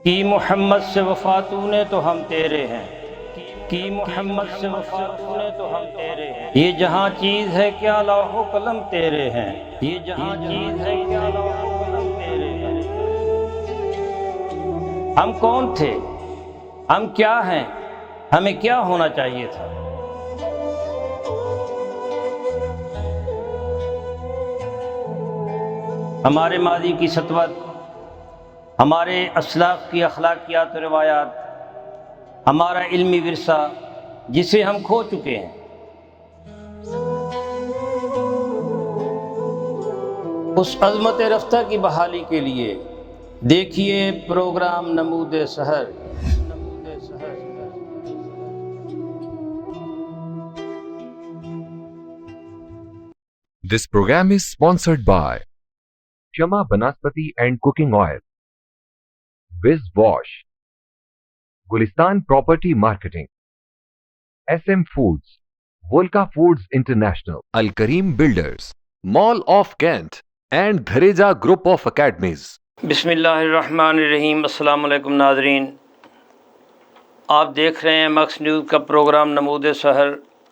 کی محمد سے وفا تو نے تو ہم تیرے ہیں، کی محمد سے وفا تو نے تو ہم تیرے ہیں۔ یہ جہاں چیز ہے کیا لوح و قلم تیرے ہیں، یہ جہاں چیز ہے کیا لوح و قلم تیرے ہیں۔ ہم کون تھے، ہم کیا ہیں، ہمیں کیا ہونا چاہیے تھا؟ ہمارے ماضی کی سطوت، ہمارے اسلاف کی اخلاقیات و روایات، ہمارا علمی ورثہ جسے ہم کھو چکے ہیں، اس عظمت رفتہ کی بحالی کے لیے دیکھیے پروگرام نمود سحر۔ This program is sponsored by Shama Banaspati and Cooking Oil, Wiz Wash, Gulistan Property Marketing, SM Foods, Volca Foods International, Al Kareem Builders, Mall of Kent, and Dhareja Group of Academies. بسم اللہ الرحمن الرحیم۔ السلام علیکم ناظرین، آپ دیکھ رہے ہیں مکس نیوز کا پروگرام نمود سحر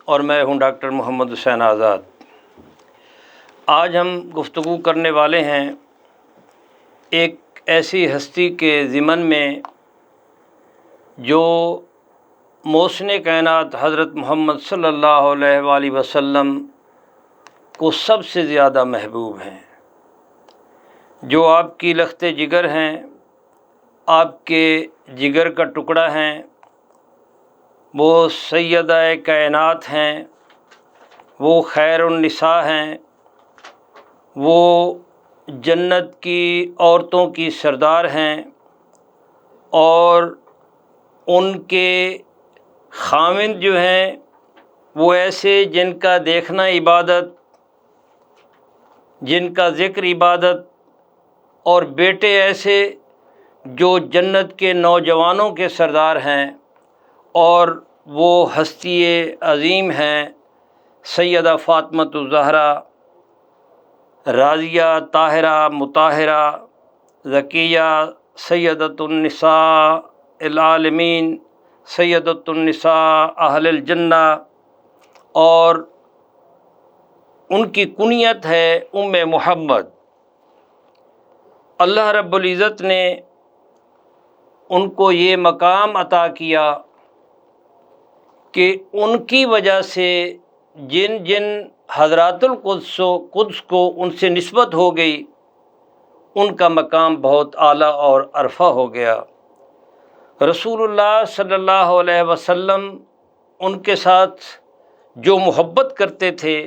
اور میں ہوں ڈاکٹر محمد حسین آزاد۔ آج ہم گفتگو کرنے والے ہیں ایک ایسی ہستی کے ضمن میں جو محسن کائنات حضرت محمد صلی اللہ علیہ وآلہ وسلم کو سب سے زیادہ محبوب ہیں، جو آپ کی لخت جگر ہیں، آپ کے جگر کا ٹکڑا ہیں، وہ سیدہ کائنات ہیں، وہ خیر النساء ہیں، وہ جنت کی عورتوں کی سردار ہیں، اور ان کے خاوند جو ہیں وہ ایسے جن کا دیکھنا عبادت، جن کا ذکر عبادت، اور بیٹے ایسے جو جنت کے نوجوانوں کے سردار ہیں، اور وہ ہستی عظیم ہیں سیدہ فاطمۃ الزہرا راضیہ طاہرہ مطہرہ زکیہ سیدۃ النساء العالمین، سیدۃ النساء اہل الجنہ، اور ان کی کنیت ہے ام محمد۔ اللہ رب العزت نے ان کو یہ مقام عطا کیا کہ ان کی وجہ سے جن جن حضرات قدس کو ان سے نسبت ہو گئی، ان کا مقام بہت اعلیٰ اور عرفہ ہو گیا۔ رسول اللہ صلی اللہ علیہ وسلم ان کے ساتھ جو محبت کرتے تھے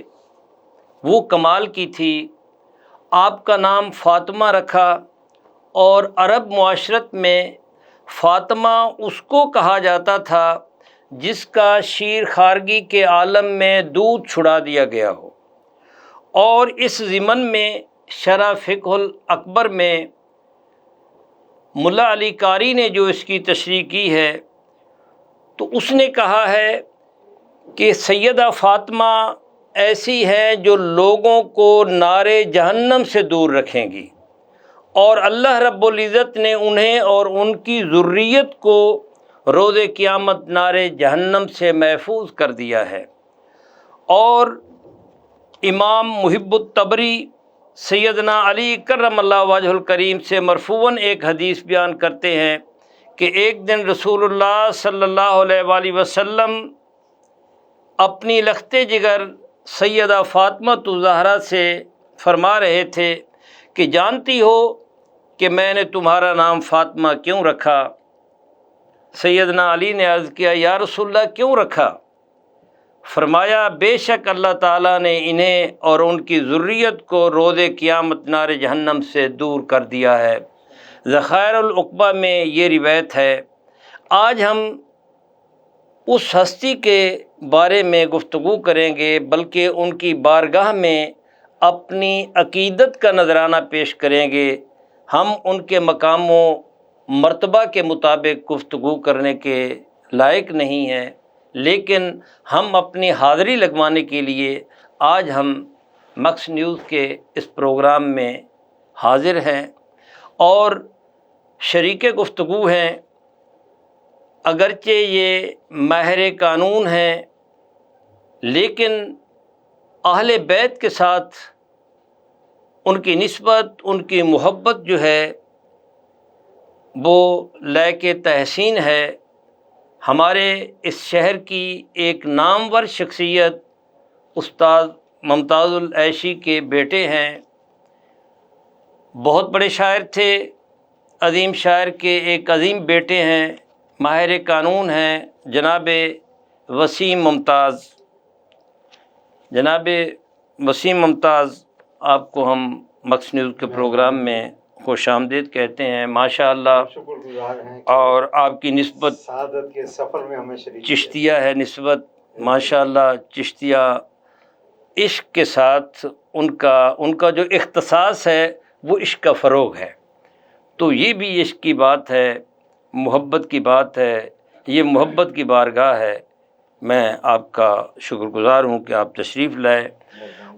وہ کمال کی تھی۔ آپ کا نام فاطمہ رکھا، اور عرب معاشرت میں فاطمہ اس کو کہا جاتا تھا جس کا شیر خارگی کے عالم میں دودھ چھڑا دیا گیا ہو۔ اور اس ضمن میں شرح فقہ الاکبر میں ملا علی قاری نے جو اس کی تشریح کی ہے تو اس نے کہا ہے کہ سیدہ فاطمہ ایسی ہیں جو لوگوں کو نار جہنم سے دور رکھیں گی، اور اللہ رب العزت نے انہیں اور ان کی ذریت کو روز قیامت نار جہنم سے محفوظ کر دیا ہے۔ اور امام محب الطبری سیدنا علی کرم اللہ وجہ الکریم سے مرفوعاً ایک حدیث بیان کرتے ہیں کہ ایک دن رسول اللہ صلی اللہ علیہ وآلہ وسلم اپنی لخت جگر سیدہ فاطمہ الزہرا سے فرما رہے تھے کہ جانتی ہو کہ میں نے تمہارا نام فاطمہ کیوں رکھا؟ سیدنا علی نے عرض کیا یا رسول اللہ کیوں رکھا؟ فرمایا بے شک اللہ تعالیٰ نے انہیں اور ان کی ذریت کو روز قیامت نار جہنم سے دور کر دیا ہے۔ ذخائر العقبہ میں یہ روایت ہے۔ آج ہم اس ہستی کے بارے میں گفتگو کریں گے، بلکہ ان کی بارگاہ میں اپنی عقیدت کا نذرانہ پیش کریں گے۔ ہم ان کے مقام و مرتبہ کے مطابق گفتگو کرنے کے لائق نہیں ہیں، لیکن ہم اپنی حاضری لگوانے کے لیے آج ہم مکس نیوز کے اس پروگرام میں حاضر ہیں، اور شریک گفتگو ہیں، اگرچہ یہ ماہر قانون ہیں، لیکن اہل بیت کے ساتھ ان کی نسبت، ان کی محبت جو ہے وہ لائق تحسین ہے۔ ہمارے اس شہر کی ایک نامور شخصیت استاد ممتاز العیشی کے بیٹے ہیں، بہت بڑے شاعر تھے، عظیم شاعر کے ایک عظیم بیٹے ہیں، ماہر قانون ہیں، جناب وسیم ممتاز۔ جناب وسیم ممتاز، آپ کو ہم مکس نیوز کے پروگرام میں خوش آمدید کہتے ہیں، ماشاء اللہ، شکر گزار ہیں اور آپ کی نسبت سعادت کے سفر میں ہمیں شریک چشتیہ ہے نسبت، ماشاء اللہ چشتیہ عشق کے ساتھ ان کا جو اختصاص ہے وہ عشق کا فروغ ہے، تو یہ بھی عشق کی بات ہے، محبت کی بات ہے، یہ محبت کی بارگاہ ہے۔ میں آپ کا شکر گزار ہوں کہ آپ تشریف لائے۔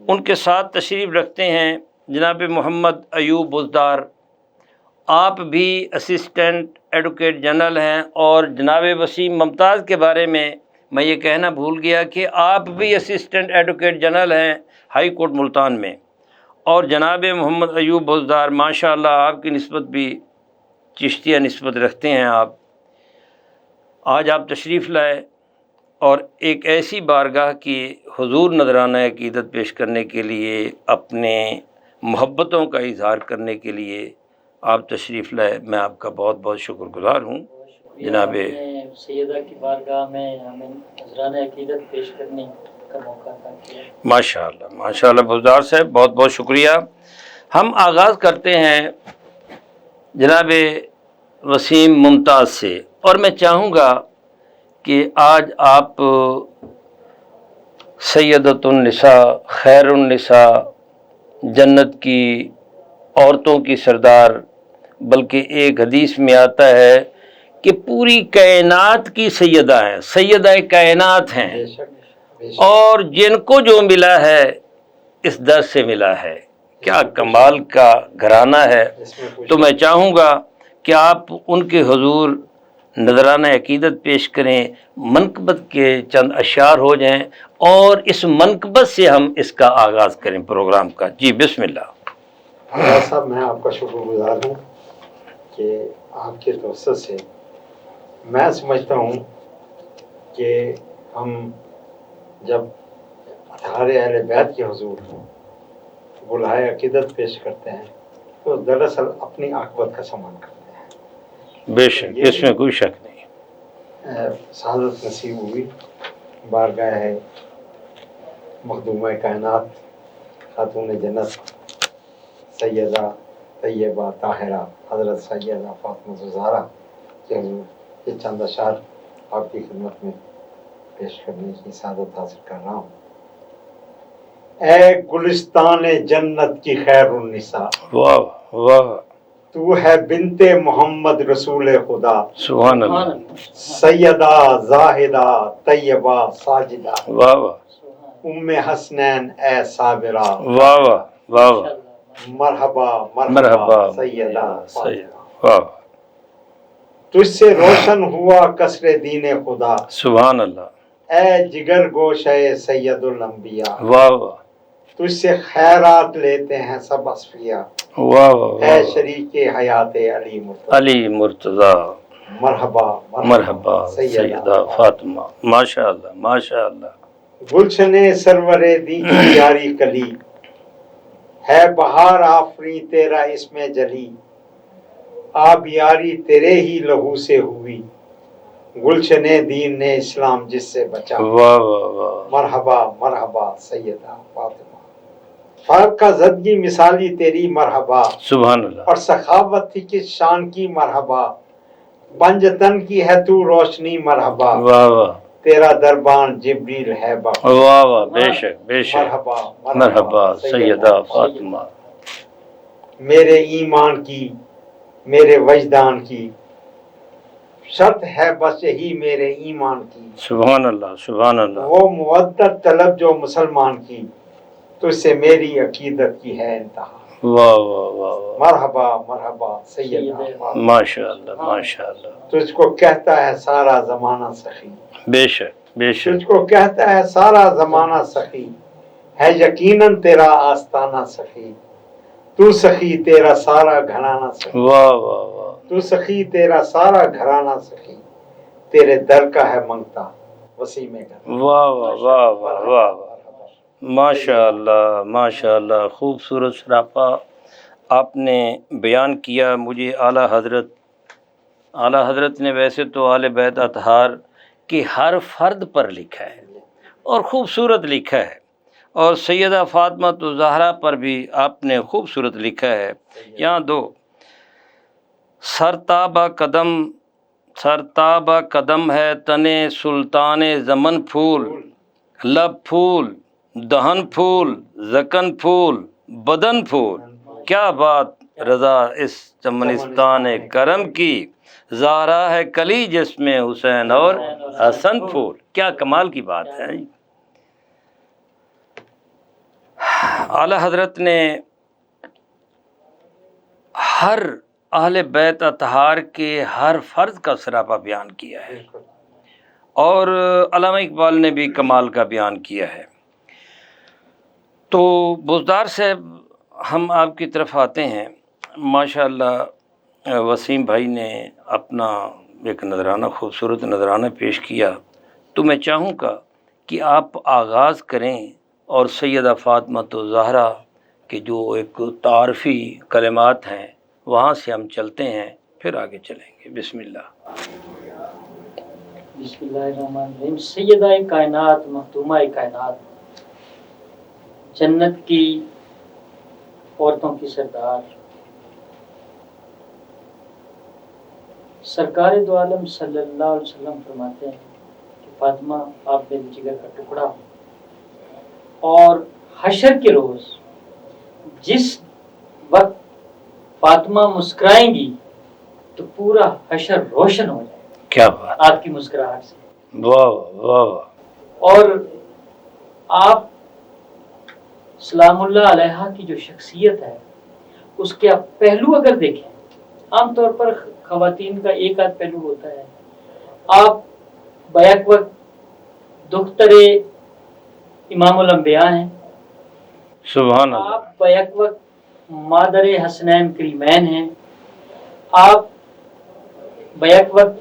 ان کے ساتھ تشریف رکھتے ہیں جناب محمد ایوب بزدار، آپ بھی اسسٹنٹ ایڈوکیٹ جنرل ہیں، اور جناب وسیم ممتاز کے بارے میں یہ کہنا بھول گیا کہ آپ بھی اسسٹنٹ ایڈوکیٹ جنرل ہیں ہائی کورٹ ملتان میں، اور جناب محمد ایوب بزدار ماشاء اللہ آپ کی نسبت بھی چشتیہ نسبت رکھتے ہیں۔ آج آپ تشریف لائے اور ایک ایسی بارگاہ کی حضور نذرانہ عقیدت پیش کرنے کے لیے، اپنے محبتوں کا اظہار کرنے کے لیے آپ تشریف لائے، میں آپ کا بہت بہت شکر گزار ہوں۔ جناب سیدہ کی بارگاہ میں ہمیں نذرانہ عقیدت پیش کرنے کا موقع عطا کیا۔ ماشاء اللہ، ماشاء اللہ بزدار صاحب، بہت بہت شکریہ۔ ہم آغاز کرتے ہیں جناب وسیم ممتاز سے، اور میں چاہوں گا کہ آج آپ سیدۃ النساء، خیر النساء، جنت کی عورتوں کی سردار، بلکہ ایک حدیث میں آتا ہے کہ پوری کائنات کی سیدہ ہیں، سیدہ کائنات ہیں، بے شک اور جن کو جو ملا ہے اس در سے ملا ہے۔ کیا کمال کا گھرانہ ہے۔ تو میں چاہوں گا کہ آپ ان کے حضور نذرانہ عقیدت پیش کریں، منقبت کے چند اشعار ہو جائیں، اور اس منقبت سے ہم اس کا آغاز کریں پروگرام کا۔ جی بسم اللہ۔ اللہ صاحب، میں آپ کا شکر گزار ہوں کہ آپ کے توسط سے میں سمجھتا ہوں کہ ہم جب اطہار اہل بیت کے حضور بلائے عقیدت پیش کرتے ہیں تو دراصل اپنی عاقبت کا سامان کرتے ہیں۔ بے شک، اس میں کوئی شک نہیں۔ سعادت نصیب ہوئی، بارگاہ ہے مخدومہ کائنات، خاتون جنت، سیدہ طیبہ طاہرہ حضرت سیدہ فاطمہ الزہرا کے حضور یہ چند اشعار آپ کی خدمت میں پیش کرنے کی سعادت حاصل کر رہا ہوں۔ اے گلستان جنت کی خیر النساء، واہ واہ، تو ہے بنت محمد رسول خدا، سبحان اللہ، سیدہ زاہدہ طیبہ ساجدہ، واہ واہ، ام حسنین اے صابرہ، واہ واہ، واہ واہ، مرحبا مرحبا مرحبا سیدہ سید، فاطمہ، واہ، تجھ سے روشن ہوا قصر دین خدا، سبحان اللہ، اے جگر گوشے سید الانبیاء، واہ واہ، تجھ سے خیرات لیتے ہیں سب اصفیاء، واہ واہ، اے شریک حیات علی مرتضی، علی مرتضیٰ، مرحبا مرحبا سیدہ فاطمہ، ماشاء اللہ، ماشاء اللہ، گلشن سرور دی کی یاری کلی، ہے بہار آفری تیرا اس میں جلی، آب یاری تیرے ہی لہو سے ہوئی، گلشن دین نے اسلام جس سے بچا، واہ واہ واہ، مرحبا مرحبا سیدہ فاطمہ، فرق کا زدگی مثالی تیری مرحبا، سبحان اللہ، اور سخاوت تھی کس شان کی مرحبا، پنجتن کی ہے تو روشنی مرحبا، واہ واہ، تیرا دربان جبریل ہے بخش، واہ واہ، بے شک بے شک، مرحبا مرحبا سیدہ فاطمہ، میرے ایمان کی میرے وجدان کی شرط ہے بس یہی میرے ایمان کی، سبحان اللہ، سبحان اللہ، وہ مودت طلب جو مسلمان کی، تجھ سے میری عقیدت کی ہے انتہا، واہ واہ واہ واہ، مرحبا مرحبا سیدہ فاطمہ، ماشاء اللہ ماشاء اللہ، تجھ کو کہتا ہے سارا زمانہ سخی، بے شک بے شک، تجھ کو کہتا ہے سارا زمانہ سخی، ہے یقیناً تیرا آستانہ سخی، تو سخی تیرا سارا گھرانہ سخی، واہ واہ واہ، تو سخی تیرا سارا گھرانہ سخی، تیرے در کا ہے منگتا وسیم گھر۔ واہ واہ واہ واہ واہ واہ، ماشاء اللہ ماشاء اللہ، خوبصورت سراپا آپ نے بیان کیا۔ مجھے اعلیٰ حضرت نے ویسے تو اہل بیت اطہار کے ہر فرد پر لکھا ہے اور خوبصورت لکھا ہے، اور سیدہ فاطمہ الزہرا پر بھی آپ نے خوبصورت لکھا ہے۔ یہاں دو سرتابہ قدم ہے تنے سلطان زمن پھول، لب پھول دہن پھول زکن پھول بدن پھول، کیا بات رضا اس چمنستان کرم کی، زہرا ہے کلی جس میں حسین اور حسن پھول، کیا کمال کی بات ہے۔ اعلیٰ حضرت نے ہر اہل بیت اطہار کے ہر فرد کا سراپا بیان کیا ہے، اور علامہ اقبال نے بھی کمال کا بیان کیا ہے۔ تو بزدار صاحب، ہم آپ کی طرف آتے ہیں۔ ماشاءاللہ وسیم بھائی نے اپنا ایک نذرانہ، خوبصورت نذرانہ پیش کیا، تو میں چاہوں گا کہ آپ آغاز کریں اور سیدہ فاطمہ الزہرا کے جو ایک تعارفی کلمات ہیں وہاں سے ہم چلتے ہیں، پھر آگے چلیں گے۔ بسم اللہ۔ بسم اللہ الرحمن الرحیم۔ سیدہ کائنات، مخدومہ کائنات، جنت کی عورتوں کی سردار، سرکار دو عالم صلی اللہ علیہ وسلم فرماتے ہیں کہ فاطمہ آپ میرے جگر کا ٹکڑا، اور حشر کے روز جس وقت فاطمہ مسکرائیں گی تو پورا حشر روشن ہو جائے گا، کیا بات، آپ کی مسکراہٹ سے۔ واہ واہ واہ، اور آپ سلام اللہ علیہ کی جو شخصیت ہے اس کے آپ پہلو اگر دیکھیں، عام طور پر خواتین کا ایک آدھ پہلو ہوتا ہے، آپ بیک وقت دختر امام الانبیاء ہیں، سبحان اللہ، آپ بیک وقت مادر حسنین کریمین ہیں، آپ بیک وقت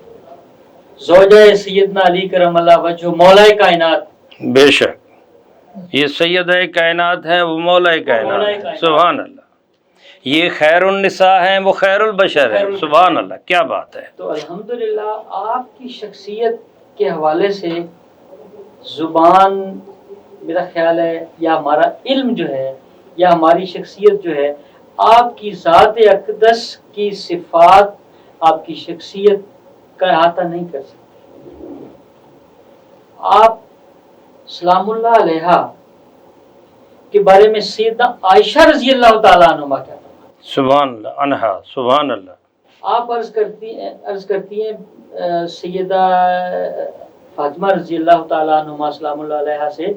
زوجہ سیدنا علی کرم اللہ وجہ مولا کائنات، بے شک یہ سیدہ کائنات ہیں، وہ مولا کائنات ہیں، سبحان اللہ، یہ خیر النساء ہیں، وہ خیر البشر ہیں، سبحان اللہ، کیا بات ہے۔ تو الحمدللہ آپ کی شخصیت کے حوالے سے زبان، میرا خیال ہے، یا ہمارا علم جو ہے، یا ہماری شخصیت جو ہے، آپ کی ذات اقدس کی صفات آپ کی شخصیت کا احاطہ نہیں کر سکتے۔ آپ سلام اللہ علیہ کے بارے میں سیدہ عائشہ رضی اللہ تعالیٰ عنہ کہتا ہے، سبحان اللہ عنہا، سبحان اللہ، آپ عرض کرتی ہیں سیدہ فاطمہ رضی اللہ تعالیٰ عنہ سلام اللہ علیہ سے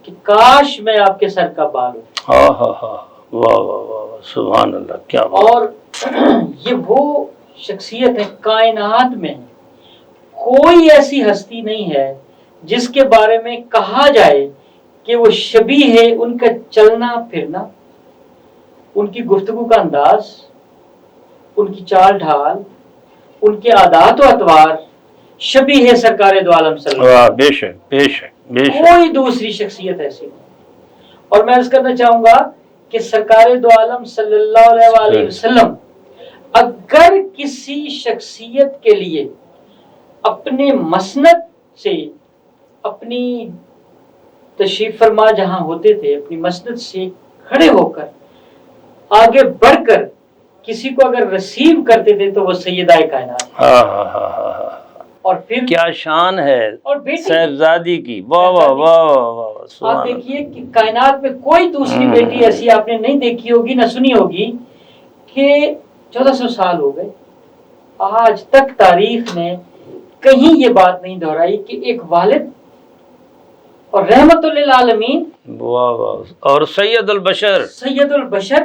کہ کاش میں آپ کے سر کا بال ہوں۔ ہاں ہاں ہاں، واہ واہ واہ، سبحان اللہ، کیا بات، اور یہ وہ شخصیت ہے کائنات میں کوئی ایسی ہستی نہیں ہے جس کے بارے میں کہا جائے کہ وہ شبیہ ہے، ان کا چلنا پھرنا، ان کی گفتگو کا انداز، ان کی چال ڈھال، ان کے عادات و اطوار شبیہ ہے سرکار دو عالم صلی اللہ علیہ واہ، وسلم۔ بے شک بے شک بے شک، کوئی دوسری شخصیت ایسی نہیں۔ اور میں عرض کرنا چاہوں گا کہ سرکار دو عالم صلی اللہ علیہ وآلہ وسلم اگر کسی شخصیت کے لیے اپنے مسند سے، اپنی تشریف فرما جہاں ہوتے تھے، اپنی مسند سے کھڑے ہو کر آگے بڑھ کر کسی کو اگر ریسیو کرتے تھے تو وہ سیدہ کائنات، ہاں ہاں ہاں ہاں، اور پھر کیا شان ہے اور بیٹی، صاحبزادی کی، واہ واہ واہ واہ واہ، آپ سبحان اللہ، دیکھیے کہ کائنات میں کوئی دوسری بیٹی ایسی آپ نے نہیں دیکھی ہوگی، نہ سنی ہوگی کہ 1400 سال ہو گئے، آج تک تاریخ نے کہیں یہ بات نہیں دہرائی کہ ایک والد اور رحمت للعالمین، واہ واہ، اور سید البشر، سید البشر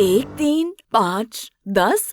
1, 3, 5, 10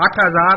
8000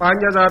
5000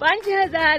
5000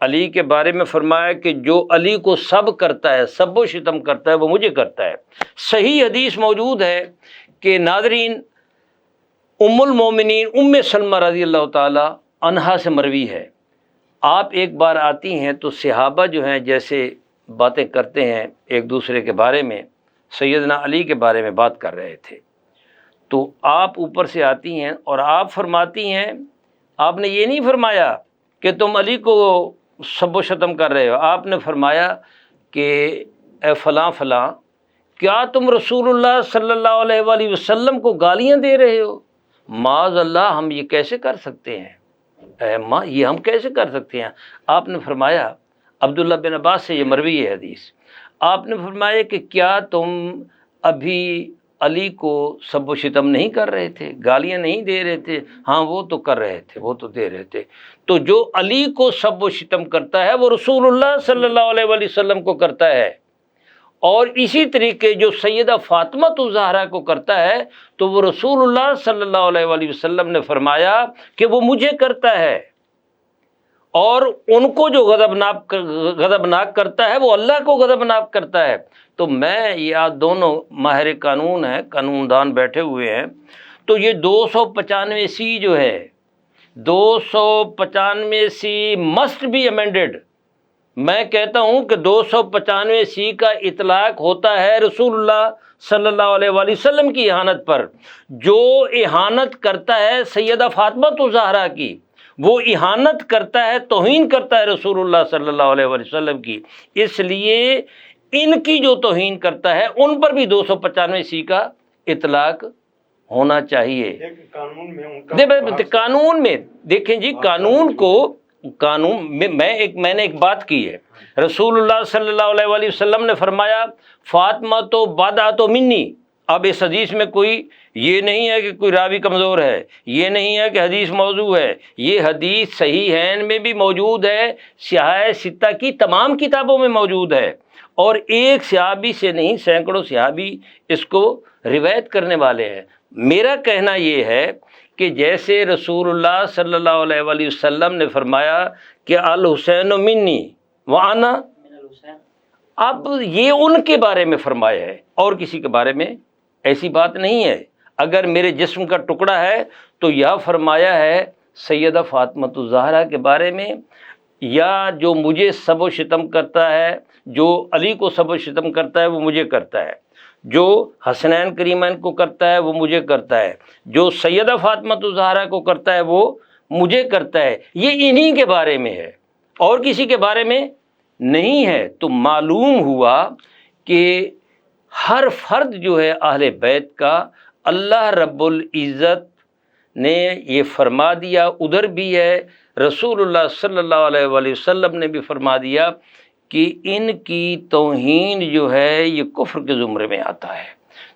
علی کے بارے میں فرمایا کہ جو علی کو سب کرتا ہے، سب و شتم کرتا ہے، وہ مجھے کرتا ہے۔ صحیح حدیث موجود ہے کہ ناظرین ام المومنین ام سلمہ رضی اللہ تعالی عنہا سے مروی ہے، آپ ایک بار آتی ہیں تو صحابہ جو ہیں جیسے باتیں کرتے ہیں ایک دوسرے کے بارے میں، سیدنا علی کے بارے میں بات کر رہے تھے، تو آپ اوپر سے آتی ہیں اور آپ فرماتی ہیں، آپ نے یہ نہیں فرمایا کہ تم علی کو سب و شتم کر رہے ہو، آپ نے فرمایا کہ اے فلاں فلاں، کیا تم رسول اللہ صلی اللہ علیہ وآلہ وسلم کو گالیاں دے رہے ہو؟ معاذ اللہ، ہم یہ کیسے کر سکتے ہیں اے ماں، یہ ہم کیسے کر سکتے ہیں؟ آپ نے فرمایا، عبداللہ بن عباس سے یہ مروی ہے حدیث، آپ نے فرمایا کہ کیا تم ابھی علی کو سب و شتم نہیں کر رہے تھے، گالیاں نہیں دے رہے تھے؟ ہاں وہ تو کر رہے تھے، وہ تو دے رہے تھے۔ تو جو علی کو سب و شتم کرتا ہے وہ رسول اللہ صلی اللہ علیہ وآلہ وسلم کو کرتا ہے، اور اسی طریقے جو سیدہ فاطمہ الزہرا کو کرتا ہے تو وہ رسول اللہ صلی اللہ علیہ وآلہ وسلم نے فرمایا کہ وہ مجھے کرتا ہے، اور ان کو جو غضبناک کرتا ہے وہ اللہ کو غضبناک کرتا ہے۔ تو میں یہ دونوں ماہر قانون ہیں، قانون دان بیٹھے ہوئے ہیں، تو یہ 295 جو ہے 295 مسٹ بی امینڈڈ۔ میں کہتا ہوں کہ 295 کا اطلاق ہوتا ہے رسول اللہ صلی اللہ علیہ وآلہ وسلم کی اہانت پر۔ جو اہانت کرتا ہے سیدہ فاطمہ الزہرا کی، وہ اہانت کرتا ہے، توہین کرتا ہے رسول اللہ صلی اللہ علیہ وآلہ وسلم کی، اس لیے ان کی جو توہین کرتا ہے ان پر بھی 295 کا اطلاق ہونا چاہیے۔ قانون میں دیکھیں جی، قانون میں نے ایک بات کی ہے، رسول اللہ صلی اللہ علیہ وآلہ وسلم نے فرمایا فاطمہ تو بادعۃ منی۔ اب اس حدیث میں کوئی یہ نہیں ہے کہ کوئی راوی کمزور ہے، یہ نہیں ہے کہ حدیث موضوع ہے، یہ حدیث صحیحین میں بھی موجود ہے، صحاح ستہ کی تمام کتابوں میں موجود ہے، اور ایک صحابی سے نہیں سینکڑوں صحابی اس کو روایت کرنے والے ہیں۔ میرا کہنا یہ ہے کہ جیسے رسول اللہ صلی اللہ علیہ وآلہ وسلم نے فرمایا کہ الحسین منی وانا، اب یہ ان کے بارے میں فرمایا ہے اور کسی کے بارے میں ایسی بات نہیں ہے۔ اگر میرے جسم کا ٹکڑا ہے تو یہ فرمایا ہے سیدہ فاطمہ الزہرا کے بارے میں، یا جو مجھے سب و شتم کرتا ہے، جو علی کو سب و شتم کرتا ہے وہ مجھے کرتا ہے، جو حسنین کریمین کو کرتا ہے وہ مجھے کرتا ہے، جو سیدہ فاطمہ الزہرا کو کرتا ہے وہ مجھے کرتا ہے، یہ انہی کے بارے میں ہے اور کسی کے بارے میں نہیں ہے۔ تو معلوم ہوا کہ ہر فرد جو ہے اہل بیت کا اللہ رب العزت نے یہ فرما دیا، ادھر بھی ہے رسول اللہ صلی اللہ علیہ وآلہ وسلم نے بھی فرما دیا کہ ان کی توہین جو ہے یہ کفر کے زمرے میں آتا ہے۔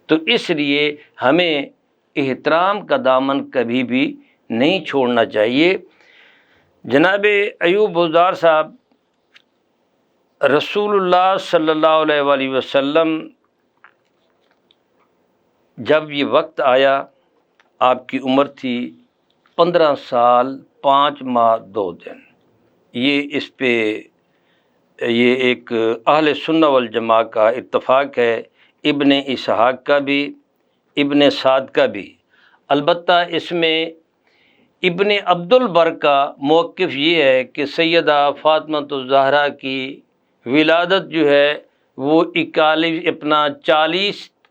تو اس لیے ہمیں احترام کا دامن کبھی بھی نہیں چھوڑنا چاہیے۔ جناب ایوب بزدار صاحب، رسول اللہ صلی اللہ علیہ وآلہ وسلم جب یہ وقت آیا، آپ کی عمر تھی 15 سال 5 ماہ 2 دن۔ یہ اس پہ یہ ایک اہل سنہ والجماعہ کا اتفاق ہے، ابن اسحاق کا بھی، ابن سعد کا بھی۔ البتہ اس میں ابن عبد البر کا موقف یہ ہے کہ سیدہ فاطمہ الزہرا کی ولادت جو ہے وہ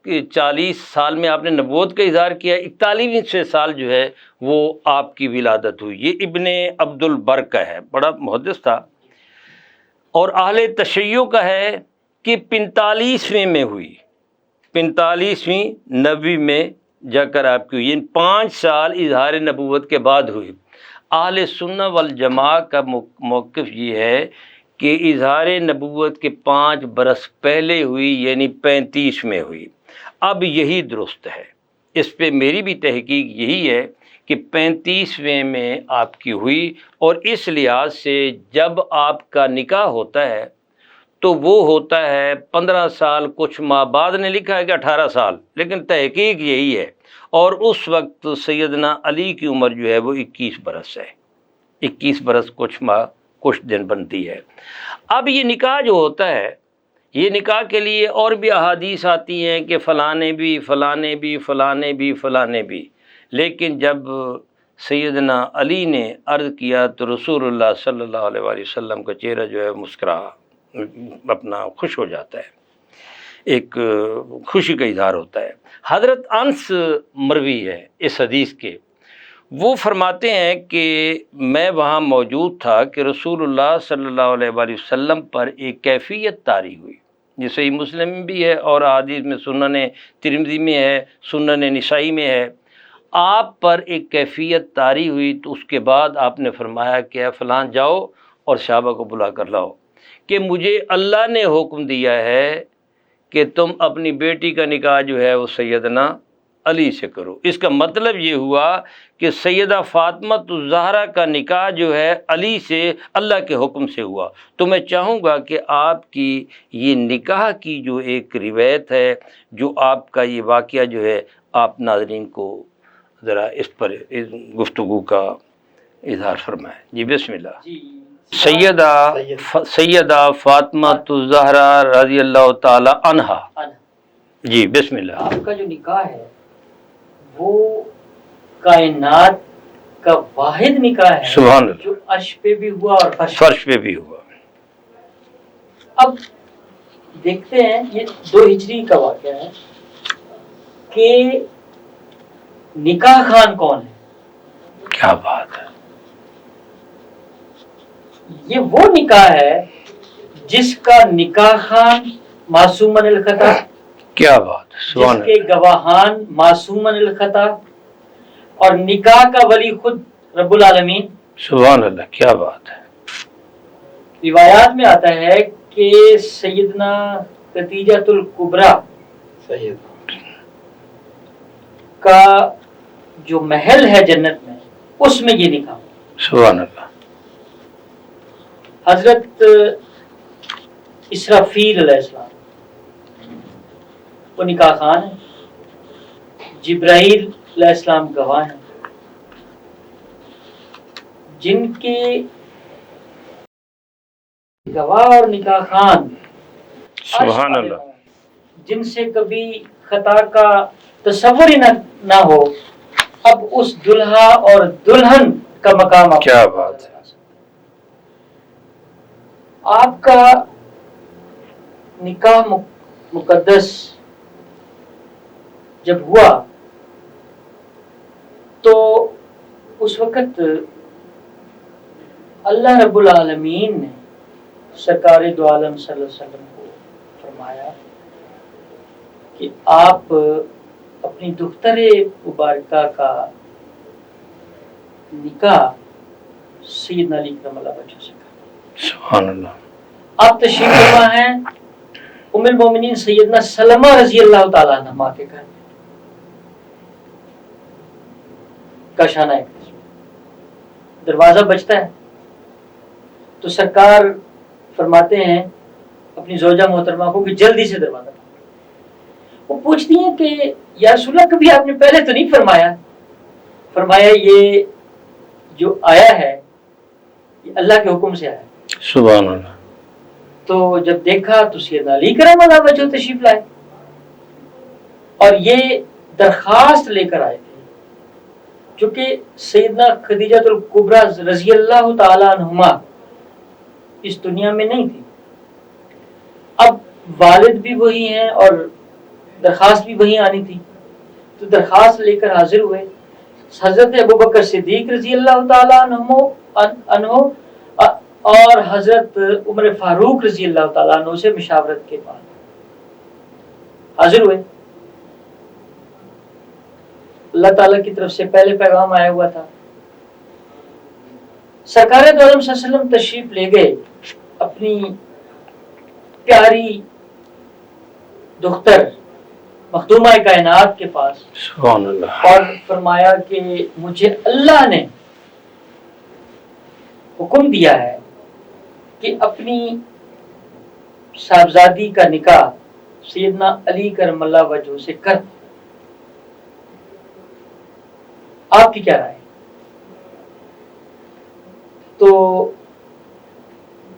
40 سال میں آپ نے نبوت کا اظہار کیا، 41ویں سال جو ہے وہ آپ کی ولادت ہوئی۔ یہ ابن عبد البر کا ہے، بڑا محدث تھا۔ اور اہل تشیع کا ہے کہ 45ویں میں ہوئی، 45ویں نبوی میں جا کر آپ کی ہوئی، یعنی 5 سال اظہار نبوت کے بعد ہوئی۔ اہل سنہ والجماعہ کا موقف یہ ہے کہ اظہار نبوت کے 5 برس پہلے ہوئی، یعنی 35 میں ہوئی۔ اب یہی درست ہے، اس پہ میری بھی تحقیق یہی ہے کہ 35ویں میں آپ کی ہوئی، اور اس لحاظ سے جب آپ کا نکاح ہوتا ہے تو وہ ہوتا ہے 15 سال کچھ ماہ، بعد نے لکھا ہے کہ 18 سال، لیکن تحقیق یہی ہے۔ اور اس وقت سیدنا علی کی عمر جو ہے وہ 21 برس ہے، 21 برس کچھ ماہ کچھ دن بنتی ہے۔ اب یہ نکاح جو ہوتا ہے، یہ نکاح کے لیے اور بھی احادیث آتی ہیں کہ فلانے بھی فلانے بھی فلانے بھی فلانے بھی، لیکن جب سیدنا علی نے عرض کیا تو رسول اللہ صلی اللہ علیہ وآلہ وسلم کا چہرہ جو ہے مسکرا اپنا خوش ہو جاتا ہے، ایک خوشی کا اظہار ہوتا ہے۔ حضرت انس مروی ہے اس حدیث کے، وہ فرماتے ہیں کہ میں وہاں موجود تھا کہ رسول اللہ صلی اللہ علیہ وآلہ وسلم پر ایک کیفیت طاری ہوئی، یہ صحیح مسلم میں بھی ہے اور حدیث میں سنن ترمذی میں ہے، سنن نسائی میں ہے۔ آپ پر ایک کیفیت طاری ہوئی تو اس کے بعد آپ نے فرمایا کہ اے فلان جاؤ اور صحابہ کو بلا کر لاؤ کہ مجھے اللہ نے حکم دیا ہے کہ تم اپنی بیٹی کا نکاح جو ہے وہ سیدنا علی سے کرو۔ اس کا مطلب یہ ہوا کہ سیدہ فاطمہ الزہرا کا نکاح جو ہے علی سے اللہ کے حکم سے ہوا۔ تو میں چاہوں گا کہ آپ کی یہ نکاح کی جو ایک روایت ہے، جو آپ کا یہ واقعہ جو ہے، آپ ناظرین کو ذرا اس پر گفتگو کا اظہار فرمائیں۔ جی بسم اللہ۔ سیدہ فاطمہ الزہرا رضی اللہ تعالی عنہا، جی بسم اللہ۔ آپ کا جو نکاح ہے وہ کائنات کا واحد نکاح ہے، سبحان اللہ، جو عرش پہ بھی ہوا اور فرش پہ بھی ہوا۔ اب دیکھتے ہیں، یہ 2 ہجری کا واقعہ ہے کہ نکاح خان کون ہے؟ کیا بات ہے! یہ وہ نکاح ہے جس کا نکاح خان معصومن الخطا، کیا بات، سبحان جس کے گواہان معصومن الخطا، اور نکاح کا ولی خود رب العالمین، سبحان اللہ، کیا بات ہے۔ روایات میں آتا ہے کہ سیدنا خدیجہ الکبریٰ کا جو محل ہے جنت میں، اس میں یہ نکاح، سبحان اللہ۔ حضرت اسرافیل علیہ السلام وہ نکاح خان ہے، جبرائیل علیہ السلام گواہ ہیں، جن کے گواہ اور نکاح خان سبحان اللہ، جن سے کبھی خطا کا تصور ہی نہ ہو، اب اس دلہا اور دلہن کا مقام، کیا بات ہے۔ آپ کا نکاح مقدس جب ہوا تو اس وقت اللہ رب العالمین نے سرکار دو عالم صلی اللہ علیہ وسلم کو فرمایا کہ آپ اپنی دختر مبارکہ کا نکاح سیدنا علی کرم اللہ وجہہ سے کریں۔ سبحان اللہ۔ آپ تشریف فرما ہیں ام المومنین سیدنا سلمہ رضی اللہ تعالیٰ عنہ کے گھر میں، کاشانہ ایک دروازہ بجتا ہے تو سرکار فرماتے ہیں اپنی زوجہ محترمہ کو کہ جلدی سے دروازہ کھولو۔ وہ پوچھتی ہیں کہ یا رسول اللہ کبھی آپ نے پہلے تو نہیں فرمایا؟ فرمایا یہ جو آیا ہے یہ اللہ کے حکم سے آیا ہے۔ سبحان اللہ۔ تو جب دیکھا تو سیدنا علی کرم اللہ وجہہ تشریف لائے اور یہ درخواست لے کر آئے تھے، چونکہ سیدنا خدیجہ الکبریٰ رضی اللہ تعالی عنہما اس دنیا میں نہیں تھی، اب والد بھی وہی ہیں اور درخواست بھی وہی آنی تھی، تو درخواست لے کر حاضر ہوئے۔ حضرت ابوبکر صدیق رضی اللہ تعالی عنہ اور حضرت عمر فاروق رضی اللہ تعالیٰ عنہ سے مشاورت کے بعد حاضر ہوئے۔ اللہ تعالیٰ کی طرف سے پہلے پیغام آیا ہوا تھا، سرکار دو عالم صلی اللہ علیہ وسلم تشریف لے گئے اپنی پیاری دختر مخدومہ کائنات کے پاس، سبحان اللہ، اور فرمایا کہ مجھے اللہ نے حکم دیا ہے کہ اپنی صاحبزادی کا نکاح سیدنا علی کرم اللہ وجہہ سے کر، آپ کی کیا رائے؟ تو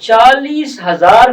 40,000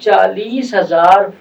40,000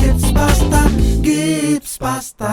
Gibbs pasta, Gibbs pasta.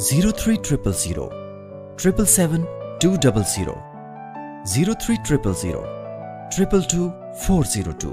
0300 777 200 0300 222 402।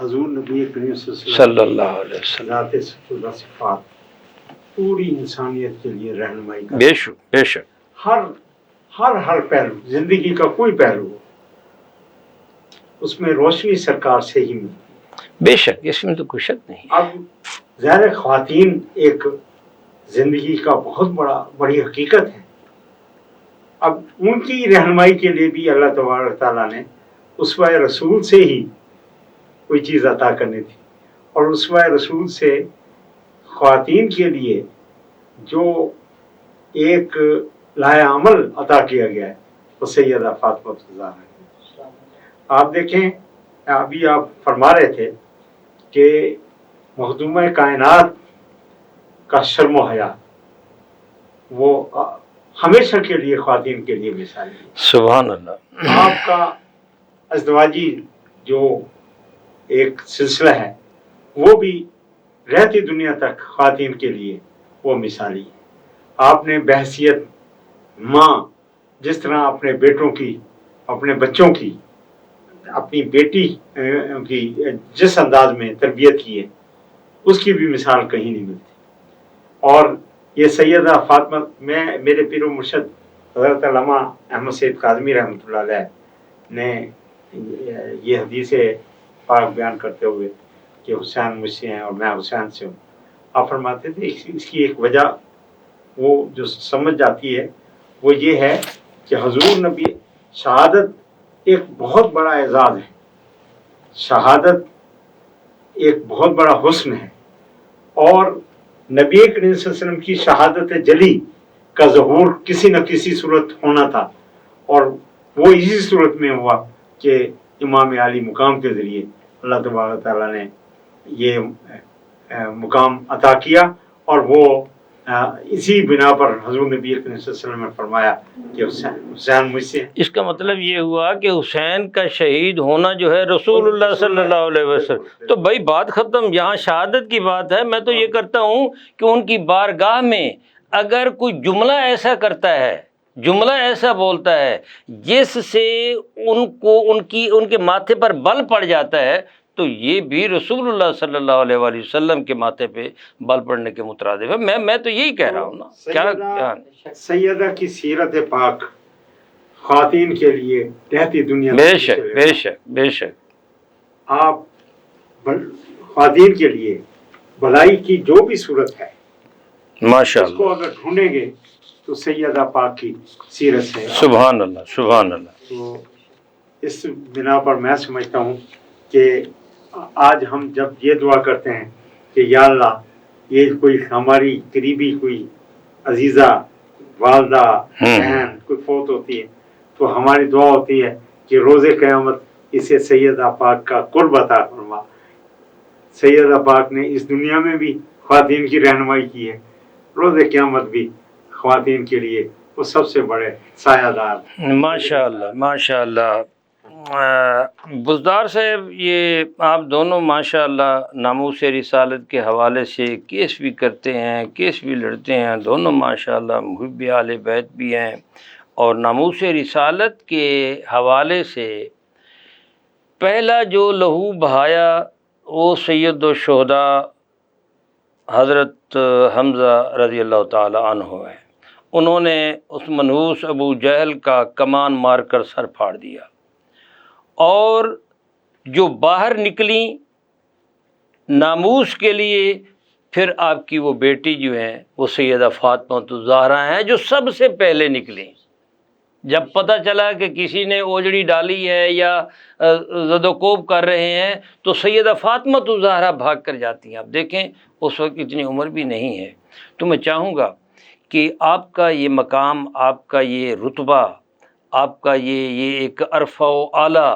حضور نبی کریم صلی اللہ علیہ وسلم ذات صفات پوری انسانیت کے لیے رہنمائی کا بے شک بے شک ہر پہلو زندگی کا کوئی پہلو ہو اس میں روشنی سرکار سے ہی ملتی بے شک، اس میں تو کوئی شک نہیں۔ اب ظاہر خواتین ایک زندگی کا بہت بڑی حقیقت ہے، اب ان کی رہنمائی کے لیے بھی اللہ تبارک تعالیٰ نے اسوہ رسول سے ہی کوئی چیز عطا کرنی تھی، اور اسوہ رسول سے خواتین کے لیے جو ایک لائحہ عمل عطا کیا گیا ہے وہ سیدہ فاطمہ الزہرا ہے۔ آپ دیکھیں ابھی آپ فرما رہے تھے کہ مخدومہ کائنات کا شرم و حیا وہ ہمیشہ کے لیے خواتین کے لیے مثالی ہے۔ سبحان اللہ۔ آپ کا ازدواجی جو ایک سلسلہ ہے وہ بھی رہتی دنیا تک خواتین کے لیے وہ مثالی ہے۔ آپ نے بحیثیت ماں جس طرح اپنے بیٹوں کی، اپنے بچوں کی، اپنی بیٹی کی جس انداز میں تربیت کی ہے اس کی بھی مثال کہیں نہیں ملتی۔ اور یہ سیدہ فاطمہ، میرے پیر و مرشد حضرت علامہ احمد سید کاظمی رحمۃ اللہ علیہ نے یہ حدیث پاک بیان کرتے ہوئے کہ حسین مجھ سے ہیں اور میں حسین سے ہوں، آپ فرماتے تھے اس کی ایک وجہ وہ جو سمجھ جاتی ہے وہ یہ ہے کہ حضور نبی شہادت ایک بہت بڑا اعزاز ہے، شہادت ایک بہت بڑا حسن ہے، اور نبی کریم صلی اللہ علیہ وسلم کی شہادت جلی کا ظہور کسی نہ کسی صورت ہونا تھا، اور وہ اسی صورت میں ہوا کہ امام عالی مقام کے ذریعے اللہ تبارک تعالیٰ نے یہ مقام عطا کیا، اور وہ اسی بنا پر حضور نبی کریم صلی اللہ علیہ وسلم نے فرمایا کہ حسین مجھ سے۔ اس کا مطلب یہ ہوا کہ حسین کا شہید ہونا جو ہے رسول اللہ صلی اللہ علیہ وسلم، تو بھائی بات ختم، یہاں شہادت کی بات ہے۔ میں تو یہ کرتا ہوں کہ ان کی بارگاہ میں اگر کوئی جملہ ایسا کرتا ہے، جملہ ایسا بولتا ہے جس سے ان کے ماتھے پر بل پڑ جاتا ہے، تو یہ بھی رسول اللہ صلی اللہ علیہ وآلہ وسلم کے ماتھے پہ بل پڑنے کے مترادف ہے۔ میں تو یہی کہہ رہا ہوں نا۔ کیا سیدہ کی سیرت پاک خواتین کے لیے رہتی دنیا بے شک بے شک بے شک، آپ خواتین کے لیے بھلائی کی جو بھی صورت ہے ماشاء اس کو اللہ، اگر ڈھونڈیں گے تو سیدہ پاک کی سیرت سے۔ سبحان اللہ سبحان اللہ۔ تو اس بنا پر میں سمجھتا ہوں کہ آج ہم جب یہ دعا کرتے ہیں کہ یا اللہ یہ کوئی ہماری قریبی کوئی عزیزہ والدہ بہن کوئی فوت ہوتی ہے تو ہماری دعا ہوتی ہے کہ روز قیامت اسے سیدہ پاک کا قرب عطا فرما۔ سیدہ پاک نے اس دنیا میں بھی خواتین کی رہنمائی کی ہے، روز قیامت بھی خواتین کے لیے وہ سب سے بڑے سایہ دار۔ ماشاء اللہ ماشاء اللہ۔ بزدار صاحب، یہ آپ دونوں ماشاء اللہ ناموس رسالت کے حوالے سے کیس بھی کرتے ہیں، کیس بھی لڑتے ہیں، دونوں ماشاء اللہ محب اہل بیت بھی ہیں، اور ناموس رسالت کے حوالے سے پہلا جو لہو بہایا وہ سید الشہداء حضرت حمزہ رضی اللہ تعالی عنہ ہے۔ انہوں نے اس منحوس ابو جہل کا کمان مار کر سر پھاڑ دیا، اور جو باہر نکلیں ناموس کے لیے، پھر آپ کی وہ بیٹی جو ہیں وہ سیدہ فاطمہ الزہرا ہیں جو سب سے پہلے نکلیں۔ جب پتہ چلا کہ کسی نے اوجڑی ڈالی ہے یا زد و کوب کر رہے ہیں تو سیدہ فاطمہ الزہرا بھاگ کر جاتی ہیں۔ آپ دیکھیں اس وقت اتنی عمر بھی نہیں ہے۔ تو میں چاہوں گا کہ آپ کا یہ مقام، آپ کا یہ رتبہ، آپ کا یہ ایک عرفہ و اعلیٰ،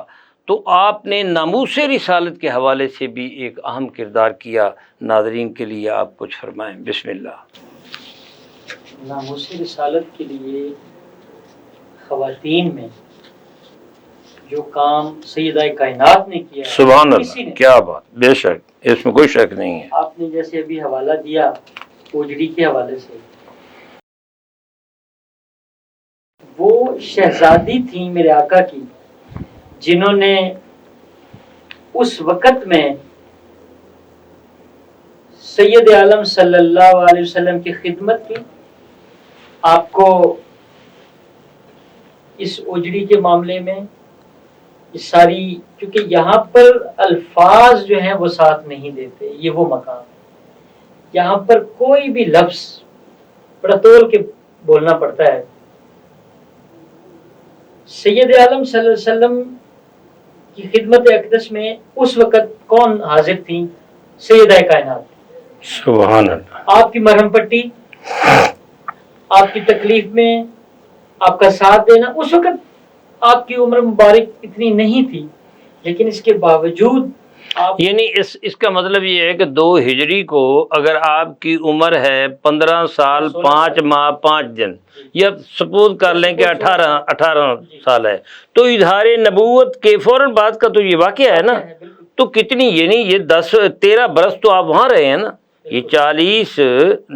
تو آپ نے ناموس رسالت کے حوالے سے بھی ایک اہم کردار کیا۔ ناظرین کے لیے آپ کچھ فرمائیں، بسم اللہ۔ ناموس رسالت کے لیے خواتین میں جو کام سیدہ کائنات نے کیا، سبحان اللہ، کیا بات، بے شک اس میں کوئی شک نہیں ہے۔ آپ نے جیسے ابھی حوالہ دیا اوجڑی کے حوالے سے، وہ شہزادی تھیں میرے آقا کی، جنہوں نے اس وقت میں سید عالم صلی اللہ علیہ وسلم کی خدمت کی. آپ کو اس اجڑی کے معاملے میں اس ساری، کیونکہ یہاں پر الفاظ جو ہیں وہ ساتھ نہیں دیتے، یہ وہ مقام ہے یہاں پر کوئی بھی لفظ بڑا تول کے بولنا پڑتا ہے. سید عالم صلی اللہ علیہ وسلم کی خدمت اقدس میں اس وقت کون حاضر تھیں؟ سیدہ کائنات. سبحان اللہ. آپ کی مرہم پٹی، آپ کی تکلیف میں آپ کا ساتھ دینا. اس وقت آپ کی عمر مبارک اتنی نہیں تھی، لیکن اس کے باوجود یعنی اس کا مطلب یہ ہے کہ 2 ہجری کو اگر آپ کی عمر ہے 15 سال 5 ماہ 5 دن، یا سپوز کر لیں کہ 18 سال ہے، تو اظہار نبوت کے فوراً بعد کا تو یہ واقعہ ہے نا. تو کتنی، یعنی یہ 13 برس تو آپ وہاں رہے ہیں نا. یہ 40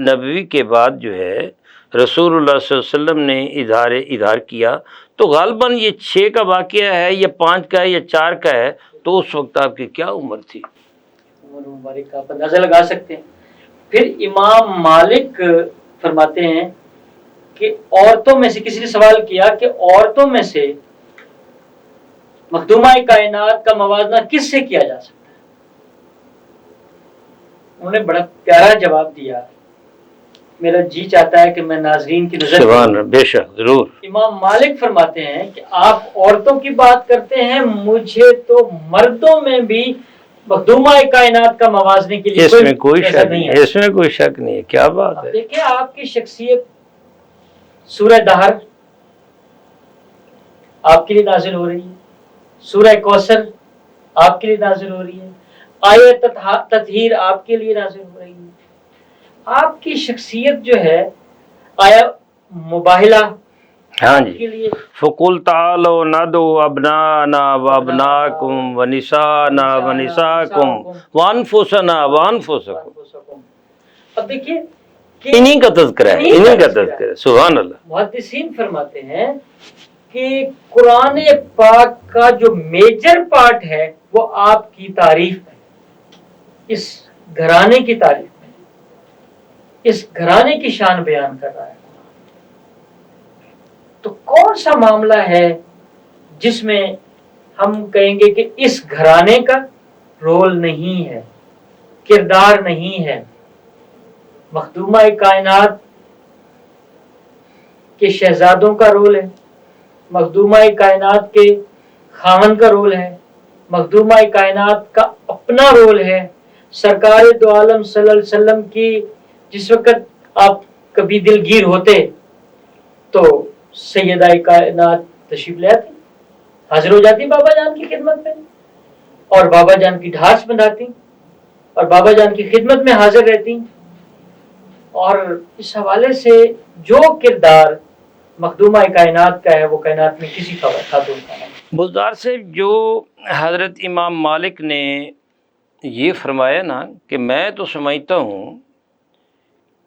نبوی کے بعد جو ہے رسول اللہ صلی اللہ علیہ وسلم نے اظہار کیا. تو غالباً یہ 6 کا واقعہ ہے یا 5 کا ہے یا 4 کا ہے. تو اس وقت آپ کی کیا عمر تھی؟ عمر مبارک کا آپ اندازہ لگا سکتے ہیں. پھر امام مالک فرماتے ہیں کہ عورتوں میں سے، کسی نے سوال کیا کہ عورتوں میں سے مخدومہ کائنات کا موازنہ کس سے کیا جا سکتا ہے؟ انہوں نے بڑا پیارا جواب دیا. میرا جی چاہتا ہے کہ میں ناظرین کی نظر سبحان اللہ، بے شک ضرور. امام مالک فرماتے ہیں کہ آپ عورتوں کی بات کرتے ہیں، مجھے تو مردوں میں بھی مخدومہ کائنات کا موازنے کے لیے اس میں کوئی شک نہیں ہے. اس میں کوئی شک نہیں ہے. کیا بات ہے. دیکھیں آپ کی شخصیت، سورہ دہر آپ کے لیے نازل ہو رہی ہے، سورہ کوثر آپ کے لیے نازل ہو رہی ہے، آیت تطہیر آپ کے لیے نازل ہو رہی ہے. آپ کی شخصیت جو ہے، آیا مباہلہ ہاں جی، فقل تعالوا ندعو ابناءنا وابناءکم ونساءنا ونساءکم وانفسنا وانفسکم. اب دیکھیے انہی کا تذکرہ ہے، انہی کا تذکرہ ہے. سبحان اللہ. محدثین فرماتے ہیں کہ قرآن پاک کا جو میجر پارٹ ہے وہ آپ کی تعریف ہے، اس گھرانے کی تعریف، اس گھرانے کی شان بیان کر رہا ہے. تو کون سا معاملہ ہے جس میں ہم کہیں گے کہ اس گھرانے کا رول نہیں ہے، کردار نہیں ہے؟ مخدومہ کائنات کے شہزادوں کا رول ہے، مخدومہ کائنات کے خاوند کا رول ہے، مخدومہ کائنات کا اپنا رول ہے. سرکار دو عالم صلی اللہ علیہ وسلم کی جس وقت آپ کبھی دلگیر ہوتے تو سیدہ کائنات تشریف لے آتی، حاضر ہو جاتی بابا جان کی خدمت میں، اور بابا جان کی ڈھارس بندھاتی اور بابا جان کی خدمت میں حاضر رہتی. اور اس حوالے سے جو کردار مخدومہ کائنات کا ہے وہ کائنات میں کسی خاتون کا نہیں. بزدار سے جو حضرت امام مالک نے یہ فرمایا نا کہ میں تو سمجھتا ہوں